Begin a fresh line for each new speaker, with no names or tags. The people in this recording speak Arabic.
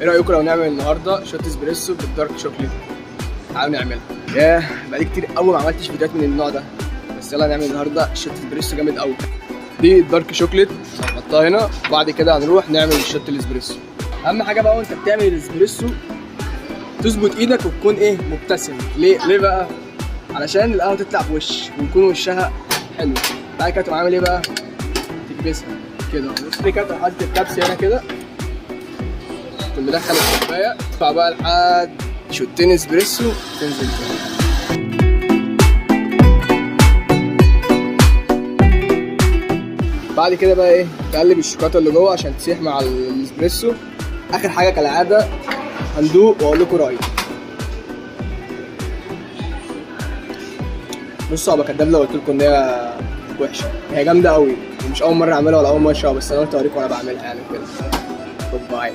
ايه رايكم لو نعمل النهارده شوت اسبريسو بالدارك شوكليت؟ تعالوا نعملها. ياه بقالي كتير قوي ما عملتش فيديوهات من النوع ده، بس يلا نعمل النهارده شوت اسبريسو جامد قوي. دي الدارك شوكليت هنحطها هنا، وبعد كده هنروح نعمل الشوت الاسبريسو. اهم حاجه بقى وانت بتعمل الاسبريسو تظبط ايدك وتكون مبتسم. ليه بقى؟ علشان القهوه تطلع بوش ويكون وشها حلو. بعد كده تقوم عامل ايه بقى؟ تكبسها كده. بص دي كده حاطط الكبس هنا كده، تقوم مدخل الكوبايه، تدفع بقى لحد شوتين اسبريسو تنزل كده. بعد كده بقى تقلب الشوكولاته اللي جوه عشان تسيح مع الاسبريسو. اخر حاجه كالعاده هندوق واقول لكم رايي. بصوا ابقى كداب لو قلت لكم ان هي وحشه، هي جامده قوي ومش اول مره اعملها ولا اول مره اشربها، بس انا قلت اوريكم وانا بعملها يعني كده. باي.